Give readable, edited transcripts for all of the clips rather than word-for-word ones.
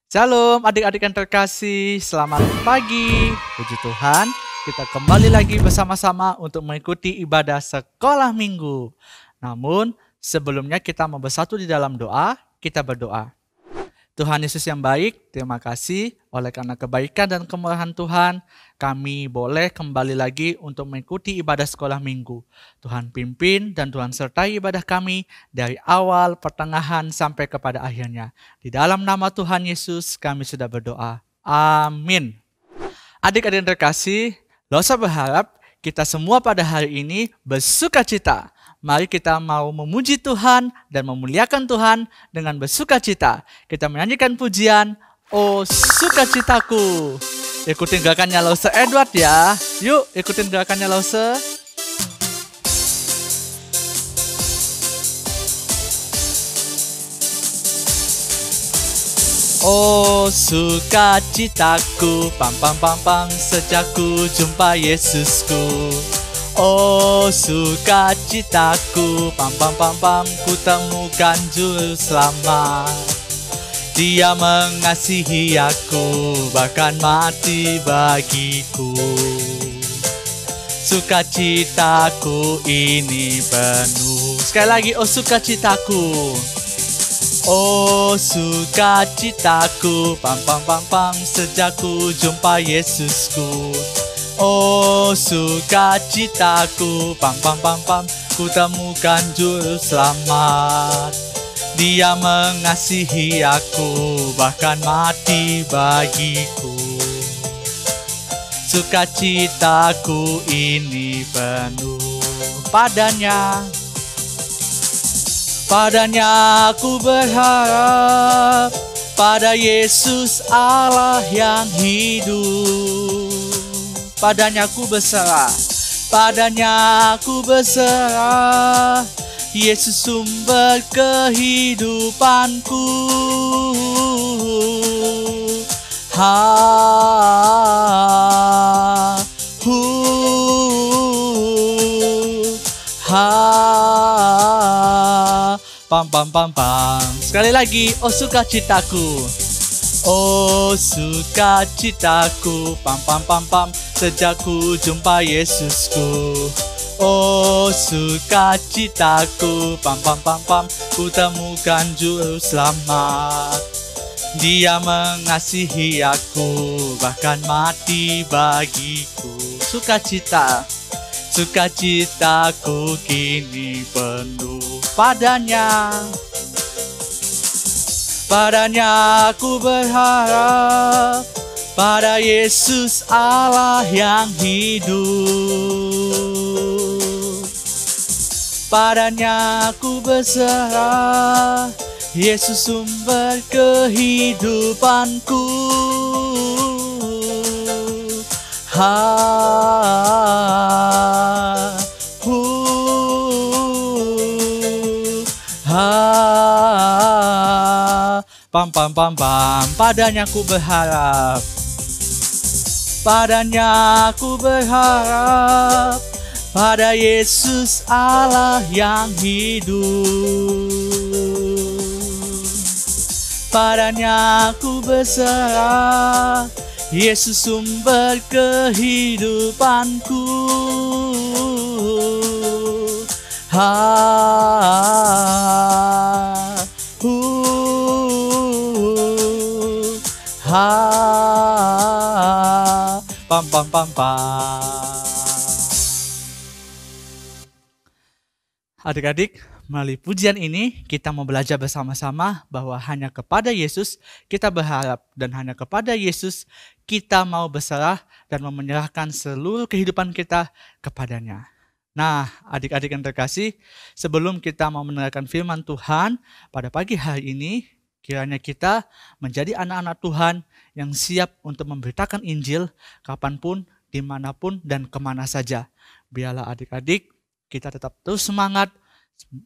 Shalom adik-adik yang terkasih, selamat pagi. Puji Tuhan, kita kembali lagi bersama-sama untuk mengikuti ibadah sekolah minggu. Namun, sebelumnya kita mau bersatu di dalam doa, kita berdoa. Tuhan Yesus yang baik, terima kasih oleh karena kebaikan dan kemurahan Tuhan, kami boleh kembali lagi untuk mengikuti ibadah sekolah minggu. Tuhan pimpin dan Tuhan sertai ibadah kami dari awal, pertengahan, sampai kepada akhirnya. Di dalam nama Tuhan Yesus kami sudah berdoa. Amin. Adik-adik yang terkasih, Losa berharap kita semua pada hari ini bersukacita. Mari kita mau memuji Tuhan dan memuliakan Tuhan dengan bersukacita. Kita menyanyikan pujian, "Oh sukacitaku." Ikutin gerakannya Lause Edward ya. Yuk ikutin gerakannya Lause. Oh sukacitaku, pam pam pam pam, sejak ku jumpa Yesusku. Oh sukacitaku, pam pam pam pam, ku temukan juru selamat. Dia mengasihi aku, bahkan mati bagiku. Sukacitaku ini penuh. Sekali lagi, oh sukacitaku. Oh sukacitaku, pam pam pam pam, sejak ku jumpa Yesusku. Oh sukacitaku, pam pam pam pam, ku temukan juru selamat. Dia mengasihi aku, bahkan mati bagiku. Sukacitaku ini penuh padanya. Padanya aku berharap, pada Yesus Allah yang hidup. Padanya aku berserah, padanya aku berserah, Yesus sumber kehidupanku. Pam pam pam pam. Sekali lagi, oh sukacitaku. Oh sukacitaku, pam pam pam pam, sejak ku jumpa Yesusku. Oh sukacitaku, pam pam pam pam, ku temukan juru selamat. Dia mengasihi aku, bahkan mati bagiku. Sukacita, sukacitaku kini penuh padanya. Padanya aku berharap, pada Yesus Allah yang hidup. Padanya aku berserah, Yesus sumber kehidupanku. Pam pam pam pam, padanya ku berharap, padanya aku berharap, pada Yesus Allah yang hidup. Padanya aku berserah, Yesus sumber kehidupanku. Pam pam pam pam. Adik-adik, melalui pujian ini kita mau belajar bersama-sama bahwa hanya kepada Yesus kita berharap dan hanya kepada Yesus kita mau berserah dan menyerahkan seluruh kehidupan kita kepadanya. Nah, adik-adik yang terkasih, sebelum kita mau mendengarkan firman Tuhan pada pagi hari ini, kiranya kita menjadi anak-anak Tuhan yang siap untuk memberitakan Injil kapanpun, dimanapun, dan kemana saja. Biarlah adik-adik kita tetap terus semangat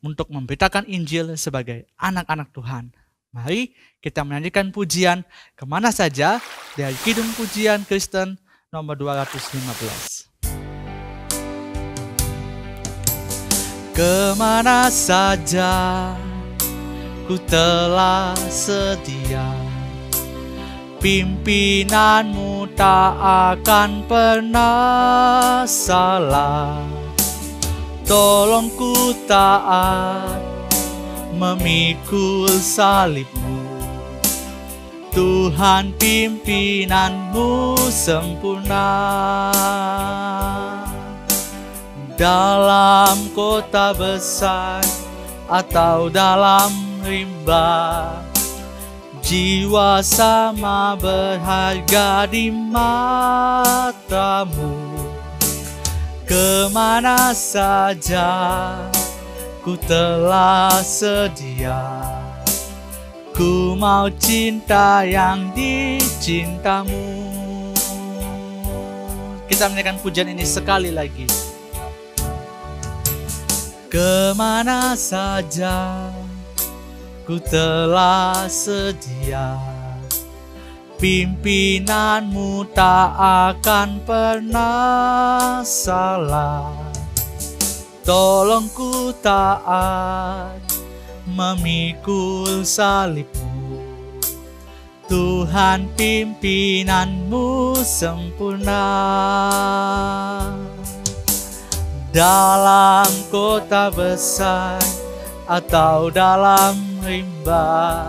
untuk memberitakan Injil sebagai anak-anak Tuhan. Mari kita menyanyikan pujian kemana saja dari Kidung Pujian Kristen nomor 215. Kemana saja ku telah sedia Pimpinanmu tak akan pernah salah. Tolong ku taat memikul salibmu. Tuhan pimpinanmu sempurna. Dalam kota besar atau dalam rimba, jiwa sama berharga di matamu. Kemana saja ku telah sedia, ku mau cinta yang dicintamu. Kita menyanyikan pujian ini sekali lagi. Kemana saja ku telah sedia, pimpinanmu tak akan pernah salah. Tolong ku taat memikul salibmu. Tuhan pimpinanmu sempurna. Dalam kota besar atau dalam rimba,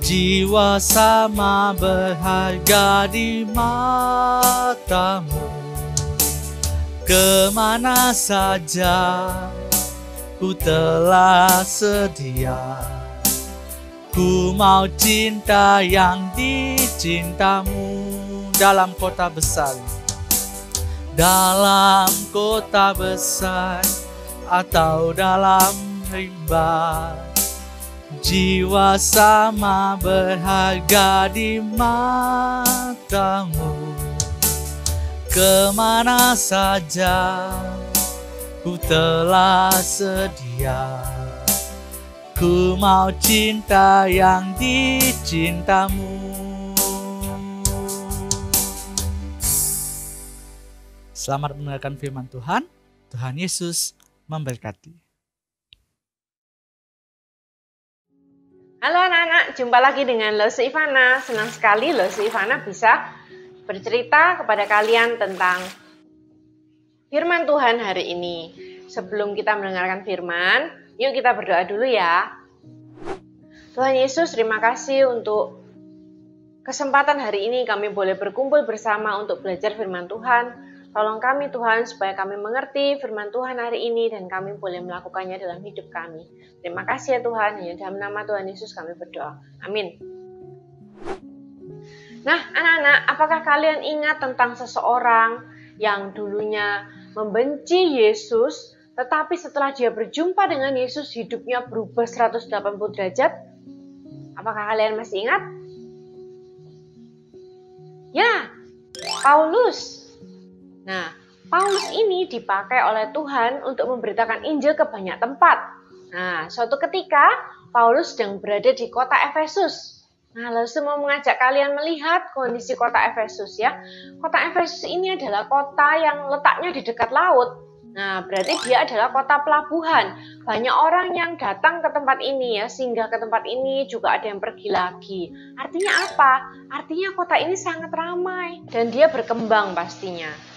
jiwa sama berharga di matamu. Kemana saja ku telah sedia, ku mau cinta yang dicintamu. Dalam kota besar, dalam kota besar atau dalam rimba, jiwa sama berharga di matamu. Kemana saja ku telah sedia, ku mau cinta yang dicintamu. Selamat mendengarkan firman Tuhan. Tuhan Yesus memberkati. Halo anak-anak, jumpa lagi dengan Losu Ivana. Senang sekali Losu Ivana bisa bercerita kepada kalian tentang firman Tuhan hari ini. Sebelum kita mendengarkan firman, yuk kita berdoa dulu ya. Tuhan Yesus, terima kasih untuk kesempatan hari ini kami boleh berkumpul bersama untuk belajar firman Tuhan. Tolong kami Tuhan supaya kami mengerti firman Tuhan hari ini dan kami boleh melakukannya dalam hidup kami. Terima kasih ya Tuhan, hanya dalam nama Tuhan Yesus kami berdoa. Amin. Nah anak-anak, apakah kalian ingat tentang seseorang yang dulunya membenci Yesus, tetapi setelah dia berjumpa dengan Yesus hidupnya berubah 180 derajat? Apakah kalian masih ingat? Ya, Paulus. Nah, Paulus ini dipakai oleh Tuhan untuk memberitakan Injil ke banyak tempat. Nah, suatu ketika Paulus sedang berada di kota Efesus. Nah, lalu mau mengajak kalian melihat kondisi kota Efesus ya. Kota Efesus ini adalah kota yang letaknya di dekat laut. Nah, berarti dia adalah kota pelabuhan. Banyak orang yang datang ke tempat ini ya, singgah ke tempat ini, juga ada yang pergi lagi. Artinya apa? Artinya kota ini sangat ramai dan dia berkembang pastinya.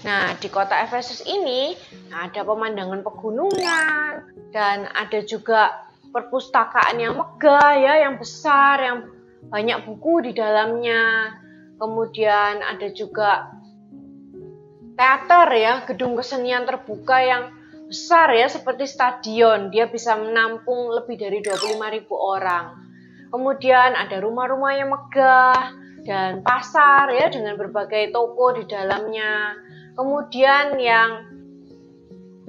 Nah, di kota Efesus ini ada pemandangan pegunungan dan ada juga perpustakaan yang megah ya, yang besar, yang banyak buku di dalamnya. Kemudian ada juga teater ya, gedung kesenian terbuka yang besar ya, seperti stadion. Dia bisa menampung lebih dari 25.000 orang. Kemudian ada rumah-rumah yang megah dan pasar ya dengan berbagai toko di dalamnya. Kemudian yang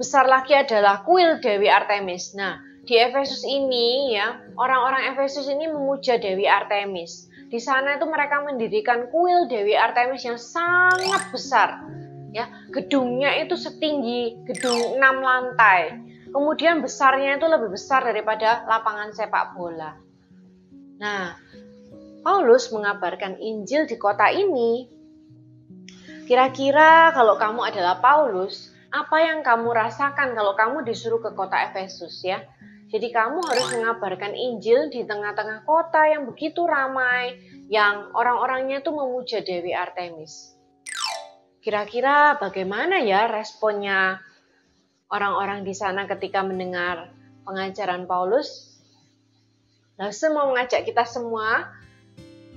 besar lagi adalah kuil Dewi Artemis. Nah, di Efesus ini ya, orang-orang Efesus ini memuja Dewi Artemis. Di sana itu mereka mendirikan kuil Dewi Artemis yang sangat besar. Ya, gedungnya itu setinggi gedung 6 lantai. Kemudian besarnya itu lebih besar daripada lapangan sepak bola. Nah, Paulus mengabarkan Injil di kota ini. Kira-kira kalau kamu adalah Paulus, apa yang kamu rasakan kalau kamu disuruh ke kota Efesus ya? Jadi kamu harus mengabarkan Injil di tengah-tengah kota yang begitu ramai, yang orang-orangnya tuh memuja Dewi Artemis. Kira-kira bagaimana ya responnya orang-orang di sana ketika mendengar pengajaran Paulus? Langsung mau mengajak kita semua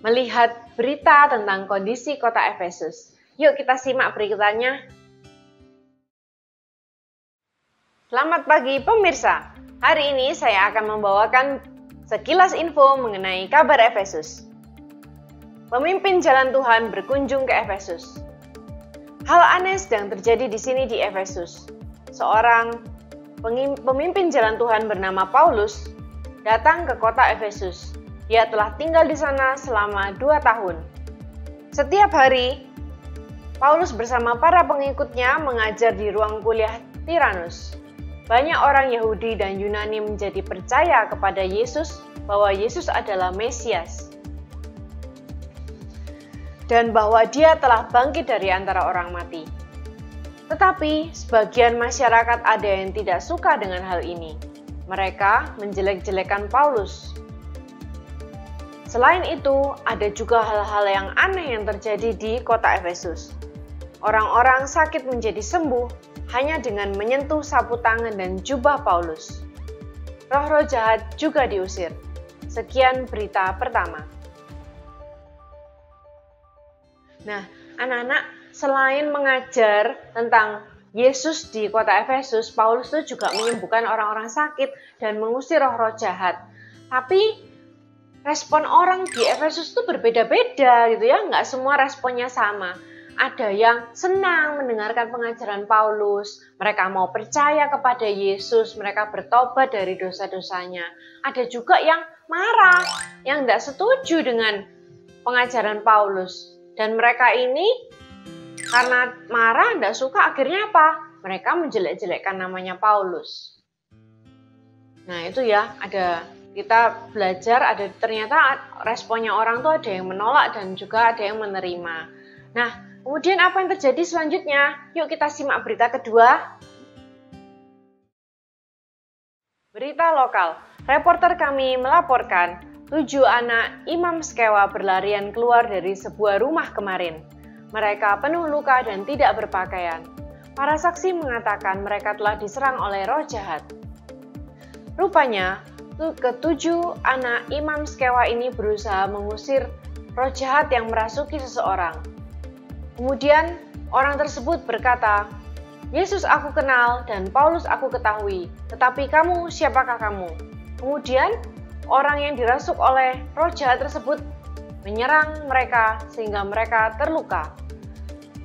melihat berita tentang kondisi kota Efesus. Yuk kita simak beritanya. Selamat pagi pemirsa. Hari ini saya akan membawakan sekilas info mengenai kabar Efesus. Pemimpin jalan Tuhan berkunjung ke Efesus. Hal aneh sedang terjadi di sini di Efesus. Seorang pemimpin jalan Tuhan bernama Paulus datang ke kota Efesus. Dia telah tinggal di sana selama 2 tahun. Setiap hari, Paulus bersama para pengikutnya mengajar di ruang kuliah Tiranus. Banyak orang Yahudi dan Yunani menjadi percaya kepada Yesus bahwa Yesus adalah Mesias dan bahwa dia telah bangkit dari antara orang mati. Tetapi sebagian masyarakat ada yang tidak suka dengan hal ini. Mereka menjelek-jelekan Paulus. Selain itu, ada juga hal-hal yang aneh yang terjadi di kota Efesus. Orang-orang sakit menjadi sembuh hanya dengan menyentuh sapu tangan dan jubah Paulus. Roh-roh jahat juga diusir. Sekian berita pertama. Nah, anak-anak, selain mengajar tentang Yesus di kota Efesus, Paulus itu juga menyembuhkan orang-orang sakit dan mengusir roh-roh jahat. Tapi respon orang di Efesus itu berbeda-beda gitu ya, nggak semua responnya sama. Ada yang senang mendengarkan pengajaran Paulus, mereka mau percaya kepada Yesus, mereka bertobat dari dosa-dosanya. Ada juga yang marah, yang nggak setuju dengan pengajaran Paulus. Dan mereka ini karena marah, nggak suka, akhirnya apa? Mereka menjelek-jelekkan namanya Paulus. Nah itu ya, kita belajar, ada ternyata responnya orang tuh ada yang menolak dan juga ada yang menerima. Nah, kemudian apa yang terjadi selanjutnya? Yuk kita simak berita kedua. Berita lokal. Reporter kami melaporkan 7 anak imam Skewa berlarian keluar dari sebuah rumah kemarin. Mereka penuh luka dan tidak berpakaian. Para saksi mengatakan mereka telah diserang oleh roh jahat. Rupanya, ke-7 anak imam Skewa ini berusaha mengusir roh jahat yang merasuki seseorang. Kemudian, orang tersebut berkata, "Yesus aku kenal dan Paulus aku ketahui, tetapi kamu siapakah kamu?" Kemudian, orang yang dirasuk oleh roh jahat tersebut menyerang mereka sehingga mereka terluka.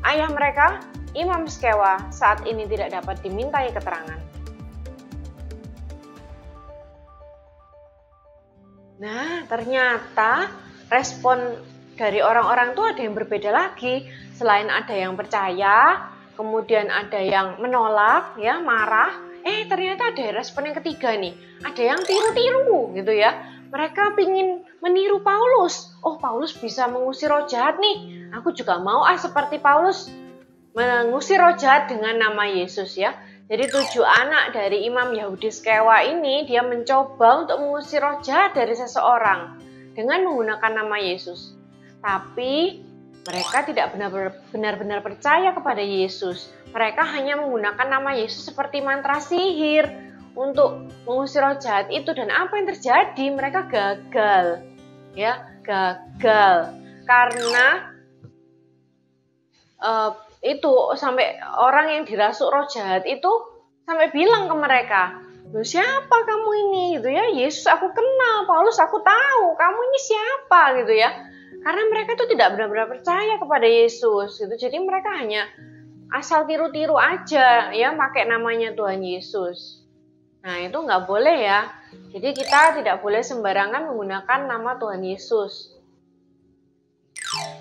Ayah mereka, Imam Skewa, saat ini tidak dapat dimintai keterangan. Nah, ternyata respon dari orang-orang itu ada yang berbeda lagi. Selain ada yang percaya, kemudian ada yang menolak, ya, marah. Ternyata ada respon yang ketiga nih. Ada yang tiru-tiru gitu ya. Mereka ingin meniru Paulus. Oh, Paulus bisa mengusir roh jahat nih. Aku juga mau seperti Paulus mengusir roh jahat dengan nama Yesus ya. Jadi 7 anak dari Imam Yahudi Skewa ini dia mencoba untuk mengusir roh jahat dari seseorang dengan menggunakan nama Yesus. Tapi mereka tidak benar-benar percaya kepada Yesus. Mereka hanya menggunakan nama Yesus seperti mantra sihir untuk mengusir roh jahat itu. Dan apa yang terjadi? Mereka gagal. Ya, gagal. Karena itu sampai orang yang dirasuk roh jahat itu sampai bilang ke mereka, "Loh, siapa kamu ini?" gitu ya. "Yesus aku kenal, Paulus aku tahu, kamu ini siapa?" gitu ya. Karena mereka tuh tidak benar-benar percaya kepada Yesus gitu. Jadi mereka hanya asal tiru-tiru aja ya, pakai namanya Tuhan Yesus. Nah, itu nggak boleh ya. Jadi kita tidak boleh sembarangan menggunakan nama Tuhan Yesus.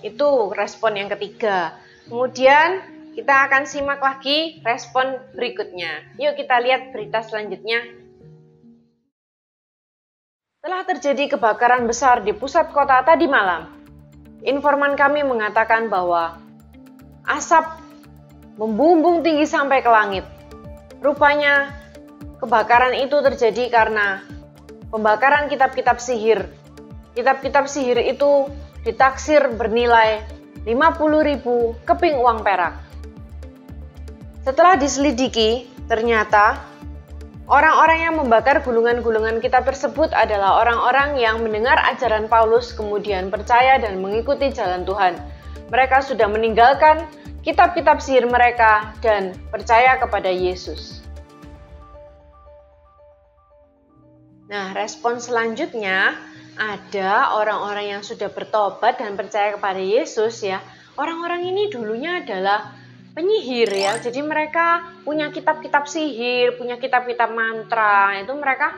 Itu respon yang ketiga. Kemudian kita akan simak lagi respon berikutnya. Yuk kita lihat berita selanjutnya. Telah terjadi kebakaran besar di pusat kota tadi malam. Informan kami mengatakan bahwa asap membumbung tinggi sampai ke langit. Rupanya kebakaran itu terjadi karena pembakaran kitab-kitab sihir. Kitab-kitab sihir itu ditaksir bernilai 50.000 keping uang perak. Setelah diselidiki, ternyata orang-orang yang membakar gulungan-gulungan kitab tersebut adalah orang-orang yang mendengar ajaran Paulus kemudian percaya dan mengikuti jalan Tuhan. Mereka sudah meninggalkan kitab-kitab sihir mereka dan percaya kepada Yesus. Nah, respon selanjutnya ada orang-orang yang sudah bertobat dan percaya kepada Yesus ya. Orang-orang ini dulunya adalah penyihir ya. Jadi mereka punya kitab-kitab sihir, punya kitab-kitab mantra. Itu mereka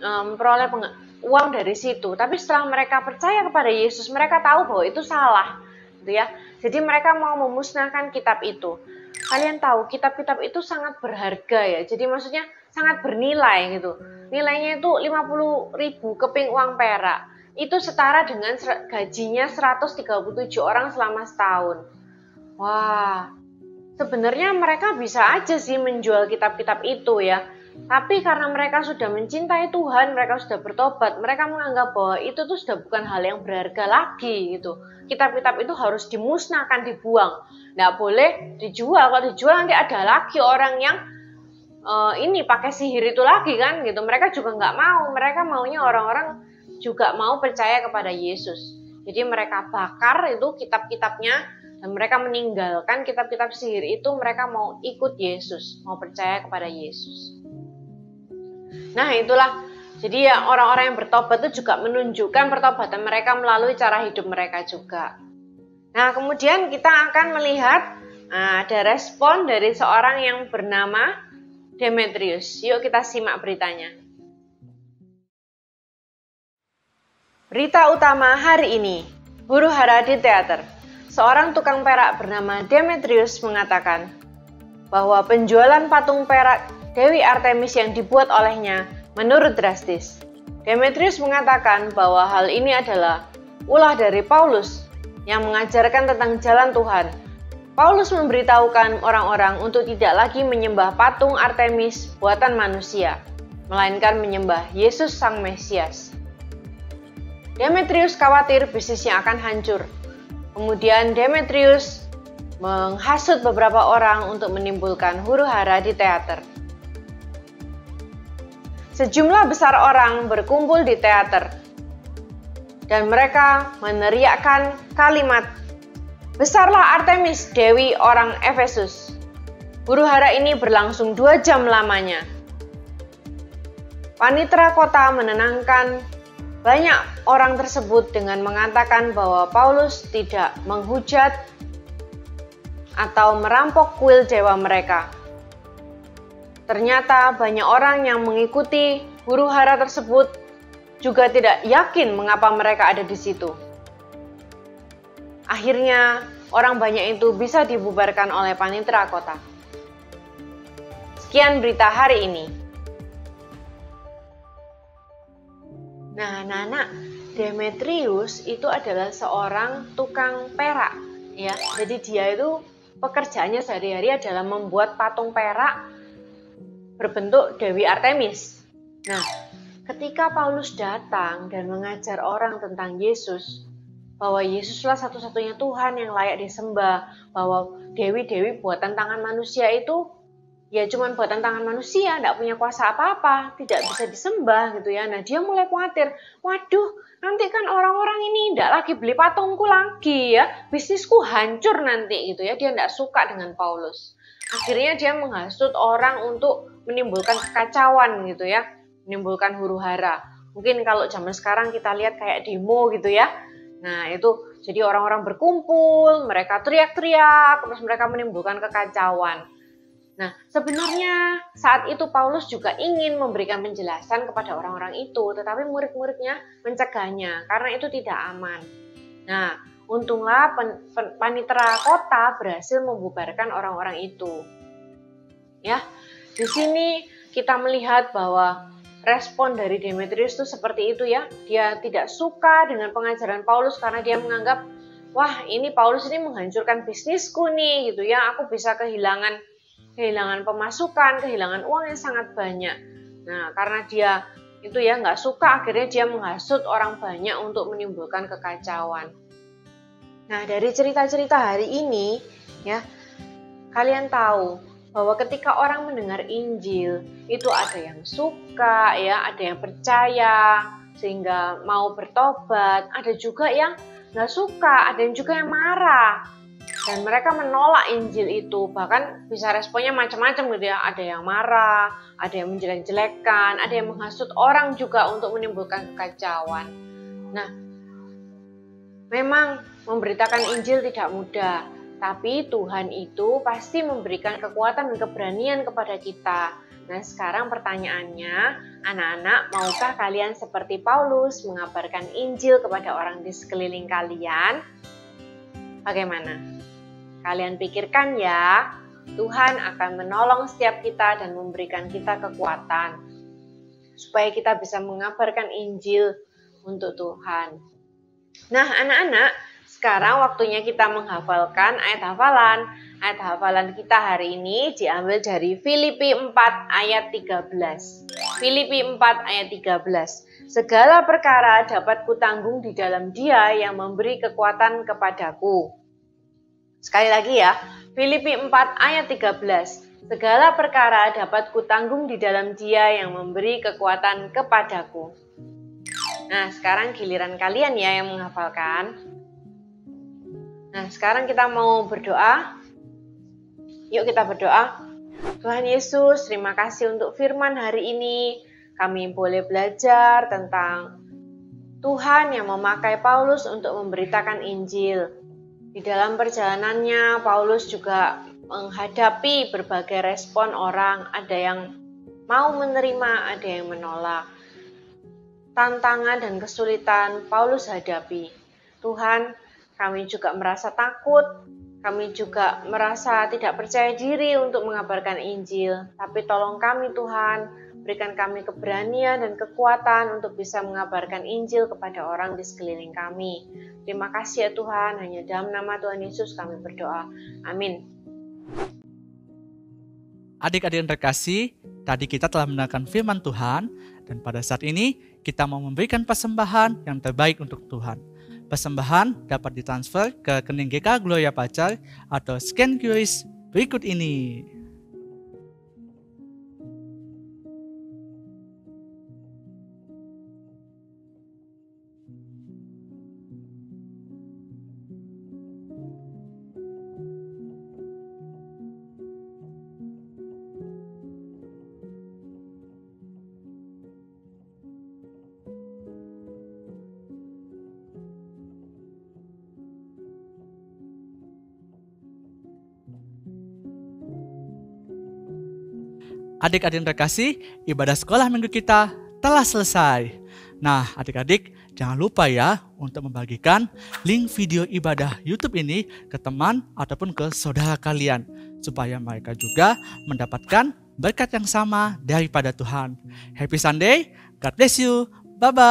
memperoleh uang dari situ. Tapi setelah mereka percaya kepada Yesus, mereka tahu bahwa itu salah, gitu ya. Jadi mereka mau memusnahkan kitab itu. Kalian tahu kitab-kitab itu sangat berharga ya. Jadi maksudnya sangat bernilai gitu. Nilainya itu 50.000 keping uang perak. Itu setara dengan gajinya 137 orang selama setahun. Wah, sebenarnya mereka bisa aja sih menjual kitab-kitab itu ya. Tapi karena mereka sudah mencintai Tuhan, mereka sudah bertobat, mereka menganggap bahwa itu tuh sudah bukan hal yang berharga lagi gitu. Kitab-kitab itu harus dimusnahkan, dibuang. Nggak boleh dijual. Kalau dijual nanti ada lagi orang yang ini pakai sihir itu lagi kan gitu. Mereka juga nggak mau. Mereka maunya orang-orang juga mau percaya kepada Yesus. Jadi mereka bakar itu kitab-kitabnya dan mereka meninggalkan kitab-kitab sihir itu. Mereka mau ikut Yesus, mau percaya kepada Yesus. Nah itulah. Jadi ya orang-orang yang bertobat itu juga menunjukkan pertobatan mereka melalui cara hidup mereka juga. Nah kemudian kita akan melihat ada respon dari seorang yang bernama Demetrius. Yuk kita simak beritanya. Berita utama hari ini, huru-hara di teater. Seorang tukang perak bernama Demetrius mengatakan bahwa penjualan patung perak Dewi Artemis yang dibuat olehnya menurun drastis. Demetrius mengatakan bahwa hal ini adalah ulah dari Paulus yang mengajarkan tentang jalan Tuhan. Paulus memberitahukan orang-orang untuk tidak lagi menyembah patung Artemis buatan manusia, melainkan menyembah Yesus Sang Mesias. Demetrius khawatir bisnisnya akan hancur. Kemudian Demetrius menghasut beberapa orang untuk menimbulkan huru-hara di teater. Sejumlah besar orang berkumpul di teater dan mereka meneriakkan kalimat, "Besarlah Artemis, Dewi orang Efesus." Huru-hara ini berlangsung 2 jam lamanya. Panitera kota menenangkan banyak orang tersebut dengan mengatakan bahwa Paulus tidak menghujat atau merampok kuil dewa mereka. Ternyata banyak orang yang mengikuti huru-hara tersebut juga tidak yakin mengapa mereka ada di situ. Akhirnya, orang banyak itu bisa dibubarkan oleh panitera kota. Sekian berita hari ini. Nah, anak-anak, Demetrius itu adalah seorang tukang perak, ya. Jadi dia itu pekerjaannya sehari-hari adalah membuat patung perak berbentuk Dewi Artemis. Nah, ketika Paulus datang dan mengajar orang tentang Yesus, bahwa Yesuslah satu-satunya Tuhan yang layak disembah, bahwa dewi-dewi buatan tangan manusia itu ya cuman buatan tangan manusia, tidak punya kuasa apa-apa, tidak bisa disembah gitu ya. Nah dia mulai khawatir, waduh nanti kan orang-orang ini tidak lagi beli patungku lagi ya, bisnisku hancur nanti gitu ya. Dia tidak suka dengan Paulus. Akhirnya dia menghasut orang untuk menimbulkan kekacauan gitu ya, menimbulkan huru-hara. Mungkin kalau zaman sekarang kita lihat kayak demo gitu ya. Nah itu jadi orang-orang berkumpul, mereka teriak-teriak, terus mereka menimbulkan kekacauan. Nah sebenarnya saat itu Paulus juga ingin memberikan penjelasan kepada orang-orang itu, tetapi murid-muridnya mencegahnya karena itu tidak aman. Nah untunglah panitera kota berhasil membubarkan orang-orang itu. Ya, di sini kita melihat bahwa respon dari Demetrius itu seperti itu ya. Dia tidak suka dengan pengajaran Paulus karena dia menganggap, wah ini Paulus ini menghancurkan bisnisku nih gitu ya. Aku bisa kehilangan pemasukan, kehilangan uang yang sangat banyak. Nah karena dia itu ya nggak suka, akhirnya dia menghasut orang banyak untuk menimbulkan kekacauan. Nah, dari cerita-cerita hari ini, ya, kalian tahu bahwa ketika orang mendengar Injil, itu ada yang suka, ya, ada yang percaya, sehingga mau bertobat, ada juga yang nggak suka, ada yang juga yang marah. Dan mereka menolak Injil itu, bahkan bisa responnya macam-macam gitu ya. Ada yang marah, ada yang menjelek-jelekan, ada yang menghasut orang juga untuk menimbulkan kekacauan. Nah, memang memberitakan Injil tidak mudah, tapi Tuhan itu pasti memberikan kekuatan dan keberanian kepada kita. Nah, sekarang pertanyaannya, anak-anak, maukah kalian seperti Paulus mengabarkan Injil kepada orang di sekeliling kalian? Bagaimana? Kalian pikirkan ya, Tuhan akan menolong setiap kita dan memberikan kita kekuatan supaya kita bisa mengabarkan Injil untuk Tuhan. Nah, anak-anak, sekarang waktunya kita menghafalkan ayat hafalan. Ayat hafalan kita hari ini diambil dari Filipi 4 ayat 13. Filipi 4 ayat 13. Segala perkara dapat kutanggung di dalam Dia yang memberi kekuatan kepadaku. Sekali lagi ya, Filipi 4 ayat 13. Segala perkara dapat kutanggung di dalam Dia yang memberi kekuatan kepadaku. Nah, sekarang giliran kalian ya yang menghafalkan. Nah, sekarang kita mau berdoa. Yuk kita berdoa. Tuhan Yesus, terima kasih untuk firman hari ini. Kami boleh belajar tentang Tuhan yang memakai Paulus untuk memberitakan Injil. Di dalam perjalanannya, Paulus juga menghadapi berbagai respon orang. Ada yang mau menerima, ada yang menolak. Tantangan dan kesulitan Paulus hadapi. Tuhan, kami juga merasa takut. Kami juga merasa tidak percaya diri untuk mengabarkan Injil. Tapi tolong kami Tuhan, berikan kami keberanian dan kekuatan untuk bisa mengabarkan Injil kepada orang di sekeliling kami. Terima kasih ya Tuhan, hanya dalam nama Tuhan Yesus kami berdoa. Amin. Adik-adik yang terkasih, tadi kita telah mendengarkan firman Tuhan, dan pada saat ini kita mau memberikan persembahan yang terbaik untuk Tuhan. Persembahan dapat ditransfer ke rekening GK Gloria Pacar atau scan QRIS berikut ini. Adik-adik yang terkasih, ibadah sekolah minggu kita telah selesai. Nah, adik-adik jangan lupa ya untuk membagikan link video ibadah YouTube ini ke teman ataupun ke saudara kalian, supaya mereka juga mendapatkan berkat yang sama daripada Tuhan. Happy Sunday, God bless you, bye-bye.